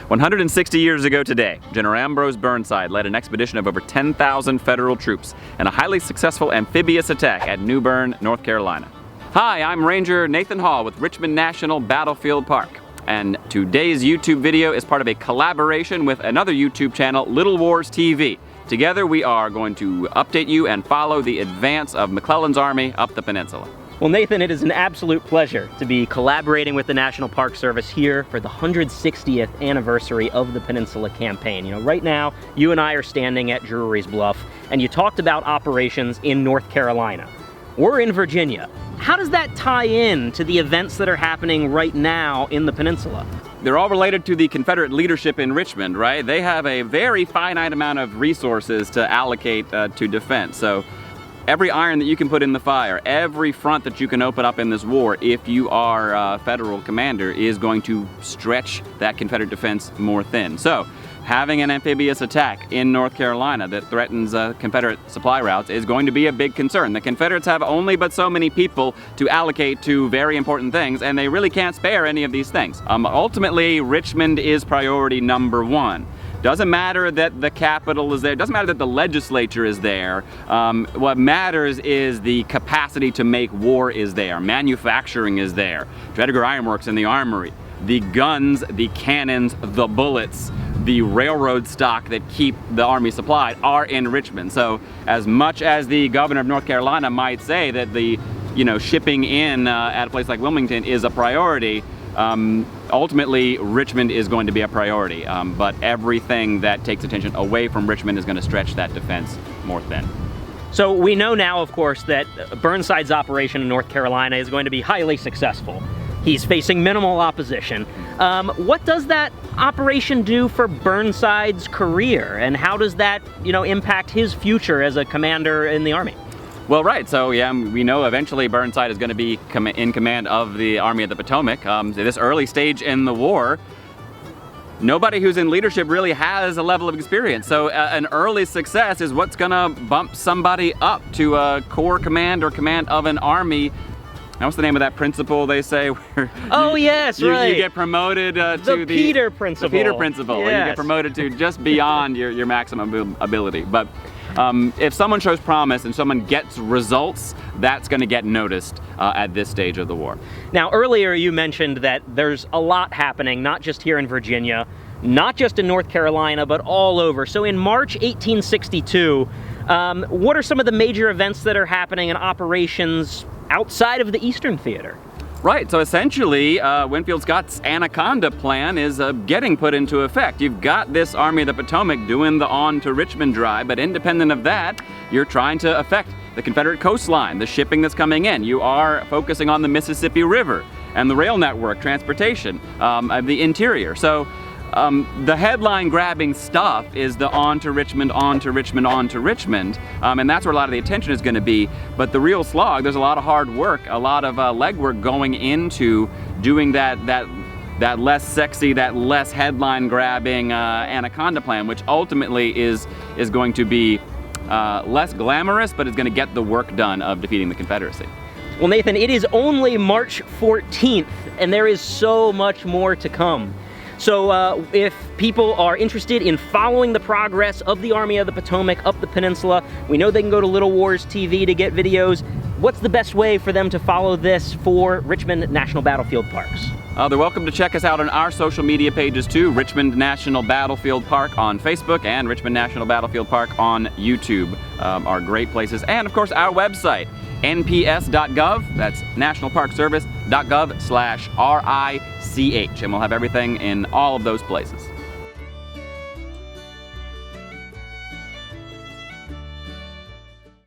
160 years ago today, General Ambrose Burnside led an expedition of over 10,000 federal troops in a highly successful amphibious attack at New Bern, North Carolina. Hi, I'm Ranger Nathan Hall with Richmond National Battlefield Park, and today's YouTube video is part of a collaboration with another YouTube channel, Little Wars TV. Together we are going to update you and follow the advance of McClellan's army up the peninsula. Well, Nathan, it is an absolute pleasure to be collaborating with the National Park Service here for the 160th anniversary of the Peninsula Campaign. You know, right now, you and I are standing at Drury's Bluff, and you talked about operations in North Carolina. We're in Virginia. How does that tie in to the events that are happening right now in the peninsula? They're all related to the Confederate leadership in Richmond, right? They have a very finite amount of resources to allocate to defense. So every iron that you can put in the fire, every front that you can open up in this war, if you are a federal commander, is going to stretch that Confederate defense more thin. So having an amphibious attack in North Carolina that threatens Confederate supply routes is going to be a big concern. The Confederates have only but so many people to allocate to very important things, and they really can't spare any of these things. Ultimately, Richmond is priority number one. Doesn't matter that the Capitol is there, doesn't matter that the legislature is there. What matters is the capacity to make war is there. Manufacturing is there. Tredegar Ironworks in the armory. The guns, the cannons, the bullets, the railroad stock that keep the army supplied are in Richmond. So as much as the governor of North Carolina might say that the shipping in at a place like Wilmington is a priority, ultimately Richmond is going to be a priority, but everything that takes attention away from Richmond is going to stretch that defense more thin. So we know now, of course, that Burnside's operation in North Carolina is going to be highly successful. He's facing minimal opposition. What does that operation do for Burnside's career, and how does that, impact his future as a commander in the Army? Well, right. So, yeah, we know eventually Burnside is going to be in command of the Army of the Potomac. At this early stage in the war, nobody who's in leadership really has a level of experience. So an early success is what's going to bump somebody up to a corps command or command of an army. Now, what's the name of that principle they say? Where yes, right. You get promoted to the Peter principle. The Peter principle, yes. Where you get promoted to just beyond your maximum ability. But if someone shows promise and someone gets results, that's going to get noticed at this stage of the war. Now, earlier you mentioned that there's a lot happening, not just here in Virginia, not just in North Carolina, but all over. So in March 1862, what are some of the major events that are happening in operations outside of the Eastern Theater? Right, so essentially, Winfield Scott's Anaconda plan is getting put into effect. You've got this Army of the Potomac doing the on to Richmond drive, but independent of that, you're trying to affect the Confederate coastline, the shipping that's coming in. You are focusing on the Mississippi River and the rail network, transportation, the interior. So the headline-grabbing stuff is the on to Richmond, on to Richmond, on to Richmond, and that's where a lot of the attention is going to be. But the real slog, there's a lot of hard work, a lot of legwork going into doing that less sexy, that less headline-grabbing Anaconda plan, which ultimately is going to be less glamorous, but is going to get the work done of defeating the Confederacy. Well, Nathan, it is only March 14th, and there is so much more to come. So if people are interested in following the progress of the Army of the Potomac up the peninsula, we know they can go to Little Wars TV to get videos. What's the best way for them to follow this for Richmond National Battlefield Parks? They're welcome to check us out on our social media pages too, Richmond National Battlefield Park on Facebook and Richmond National Battlefield Park on YouTube are great places. And of course our website, nps.gov, that's nationalparkservice.gov/RICH, and we'll have everything in all of those places.